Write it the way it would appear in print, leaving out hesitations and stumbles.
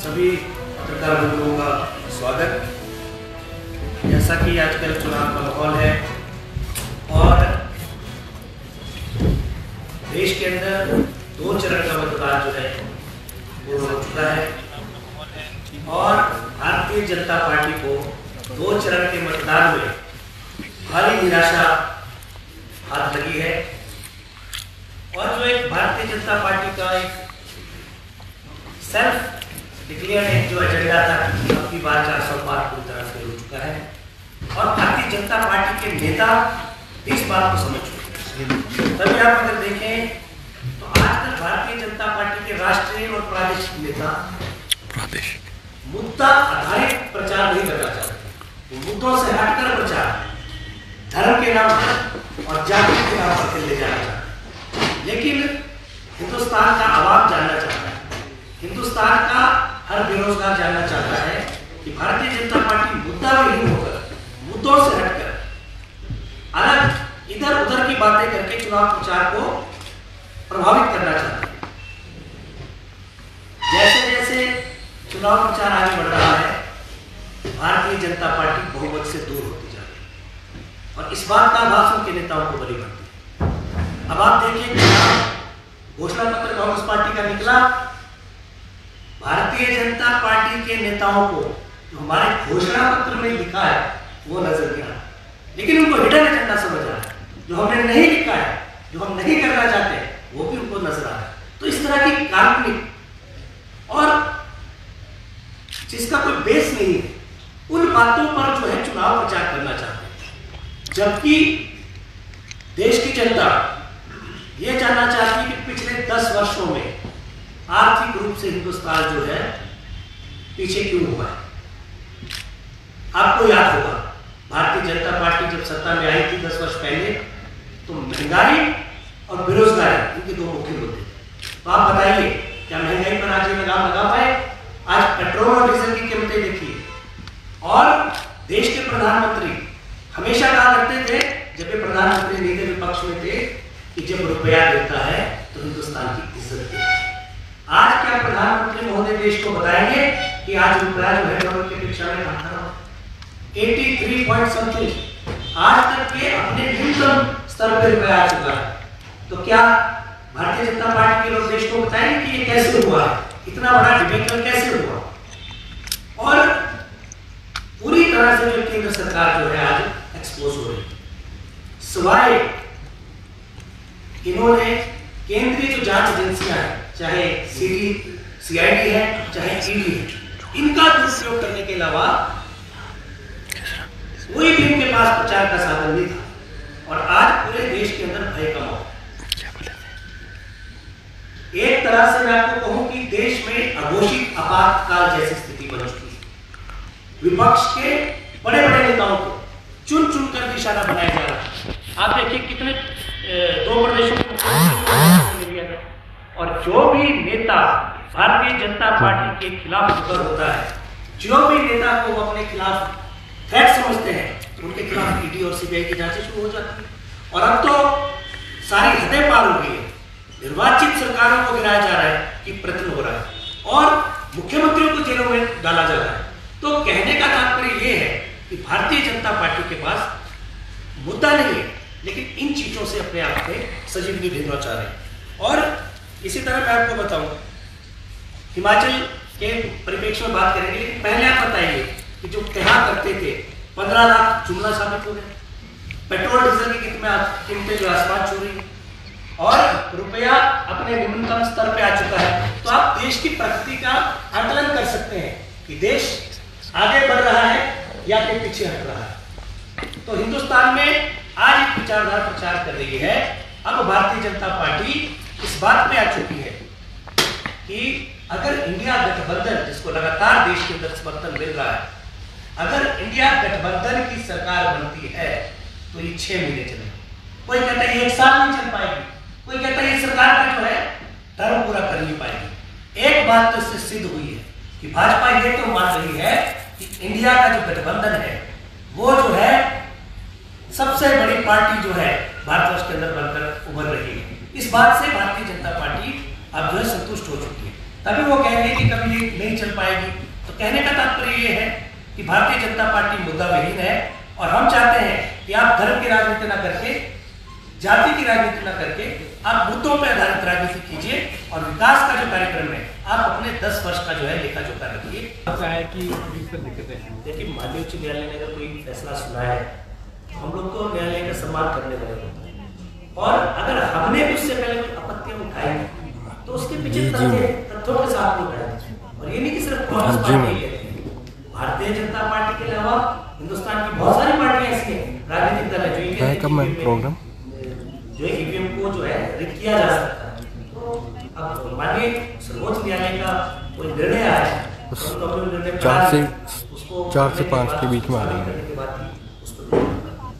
सभी पत्रकार बंधुओं का स्वागत। जैसा कि आजकल चुनाव का माहौल है और देश के अंदर 2 चरण का मतदान जो है वो हो चुका है और भारतीय जनता पार्टी को 2 चरण के मतदान में भारी निराशा हाथ लगी है और जो एक भारतीय जनता पार्टी का एक सेल्फ डिक्लेयर एक जो एजेंडा था अब की बार 400 पार पूरी तरह से हो चुका है और भारतीय जनता पार्टी के नेता इस बात को समझ चुके हैं। तभी आप अगर देखें तो आज तक भारतीय जनता पार्टी के राष्ट्रीय और प्रादेशिक नेता मुद्दा आधारित प्रचार नहीं करना चाहते। मुद्दों से हटकर प्रचार धर्म के नाम पर और जाति के नाम पर ले जाना चाहते हैं। लेकिन हिंदुस्तान का आवाम जानना चाहता है, हिंदुस्तान का हर बेरोजगार जानना चाहता है कि भारतीय जनता पार्टी मुद्दा विहीन होकर, मुद्दों से हटकर अलग इधर उधर की बातें करके चुनाव प्रचार को प्रभावित करना चाहती है। जैसे जैसे चुनाव प्रचार आगे बढ़ रहा है, भारतीय जनता पार्टी बहुमत से दूर होती जा रही है और इस बात का आभास उनके नेताओं को बड़ी बढ़ती है। अब आप देखिए घोषणा पत्र कांग्रेस पार्टी का निकला, भारतीय जनता पार्टी के नेताओं को जो हमारे घोषणा पत्र में लिखा है वो नजर नहीं आ रहा, लेकिन उनको हिडन एजेंडा समझ आ रहा है। जो हमने नहीं लिखा है, जो हम नहीं करना चाहते, वो भी उनको नजर आ रहा है। तो इस तरह की काल्पनिक और जिसका कोई बेस नहीं है उन बातों पर जो है चुनाव प्रचार करना चाहते हैं, जबकि देश की जनता ये जानना चाहती है कि पिछले 10 वर्षों में आर्थिक रूप से हिंदुस्तान जो है पीछे क्यों हुआ है। आपको याद होगा भारतीय जनता पार्टी जब सत्ता में आई थी 10 वर्ष पहले, तो महंगाई और बेरोजगारी इनके 2 मुख्य मुद्दे थे। तो आप बताइए क्या महंगाई पर आज ये लगाम लगा पाए? आज पेट्रोल और डीजल की कीमतें देखिए और देश के प्रधानमंत्री हमेशा कहा करते थे जब ये प्रधानमंत्री नहीं थे, विपक्ष में थे, कि जब रुपया गिरता है तो हिंदुस्तान की इज्जत गिरती है। आज क्या प्रधानमंत्री महोदय देश को बताएंगे कि आज रुपया जो है डॉलर की अपेक्षा में कहां खड़ा है? 83 पॉइंट समथिंग आज तक के अपने न्यूनतम स्तर पर रुपया आ चुका है। तो क्या भारतीय जनता पार्टी के लोग देश को बताएंगे कि ये कैसे हुआ है, इतना बड़ा डिबेकल कैसे हुआ? और पूरी तरह से जो केंद्र सरकार जो है आज एक्सपोज हो रही है, सिवाय इन्होंने केंद्रीय जो जांच एजेंसियां हैं, चाहे सीआईडी है चाहे ईडी है, इनका दुरुपयोग करने के अलावा कोई भी इनके पास प्रचार का साधन नहीं था। और आज पूरे देश के अंदर भय का माहौल। एक तरह से मैं आपको कहूं कि देश में अघोषित आपातकाल जैसी स्थिति बन चुकी है। विपक्ष के बड़े बड़े नेताओं को चुन चुन कर निशाना बनाया जा रहा है। आप देखिए कितने 2 प्रदेशों में और जो भी नेता भारतीय जनता पार्टी के खिलाफ मुकर होता है, जो भी नेता को वो अपने खिलाफ थ्रेट समझते हैं, उनके खिलाफ ईडी और सीबीआई की जांचें शुरू हो जाती है। और अब तो सारी हदें पार हो गई है, निर्वाचित सरकारों को गिराया जा रहा है कि प्रयत्न हो रहा है और मुख्यमंत्रियों को जेलों में डाला जा रहा है। तो कहने का तात्पर्य ये है कि भारतीय जनता पार्टी के पास मुद्दा नहीं है, लेकिन इन चीजों से अपने आप में सजीवनी देना चाह रहे हैं। और इसी तरह मैं आपको बताऊं, हिमाचल के परिप्रेक्ष्य में बात करेंगे, लेकिन पहले आप बताइए कि जो कहा करते थे 15 लाख जुमला साबित हो गया, पेट्रोल डीजल की कीमतें जो आसमान छू रही है और रुपया अपने न्यूनतम स्तर पे आ चुका है। तो आप देश की प्रगति का आकलन कर सकते हैं कि देश आगे बढ़ रहा है या फिर पीछे हट रहा है। तो हिंदुस्तान में आज एक विचारधारा प्रचार कर रही है। अब भारतीय जनता पार्टी इस बात पे आ चुकी है कि अगर इंडिया गठबंधन, जिसको लगातार देश के अंदर समर्थन मिल रहा है, अगर इंडिया गठबंधन की सरकार बनती है तो ये 6 महीने चलेगी। कोई कहता है 1 साल नहीं चल पाएगी, कोई कहता है ये सरकार का जो है टर्म पूरा कर नहीं पाएगी। एक बात तो इससे सिद्ध हुई है कि भाजपा ये तो मान रही है कि इंडिया का जो गठबंधन है वो जो है सबसे बड़ी पार्टी जो है भारतवर्ष के अंदर बनकर उभर रही है। इस बात से भारतीय जनता पार्टी अब जो है संतुष्ट हो चुकी है। तभी वो कह रही है कि कभी ये नहीं चल पाएगी, तो कहने का तात्पर्य ये है कि भारतीय जनता पार्टी मुद्दा विहीन है और हम चाहते हैं कि आप धर्म की राजनीति न करके, जाति की राजनीति न करके आप मुद्दों पर आधारित राजनीति कीजिए और विकास का जो कार्यक्रम है आप अपने 10 वर्ष का जो है लेखा जोखा रखिए। देखिए, माननीय उच्च न्यायालय ने अगर कोई फैसला सुना है तो हम लोग तो न्यायालय का सम्मान करने वाले होते हैं, और अगर हमने भी उससे पहले कोई आपत्तियां उठाई तो उसके पीछे तथ्यों के साथ नहीं खड़े। और ये नहीं कि सिर्फ कांग्रेस पार्टी है, भारतीय जनता पार्टी के अलावा हिंदुस्तान की बहुत सारी पार्टियां ऐसी हैं, राजनीतिक दल है जो ईवीएम को जो है रिक किया जा सकता है। तो अब माननीय सर्वोच्च न्यायालय का कोई निर्णय आया है, 4 से 5 के बीच में आ रही है।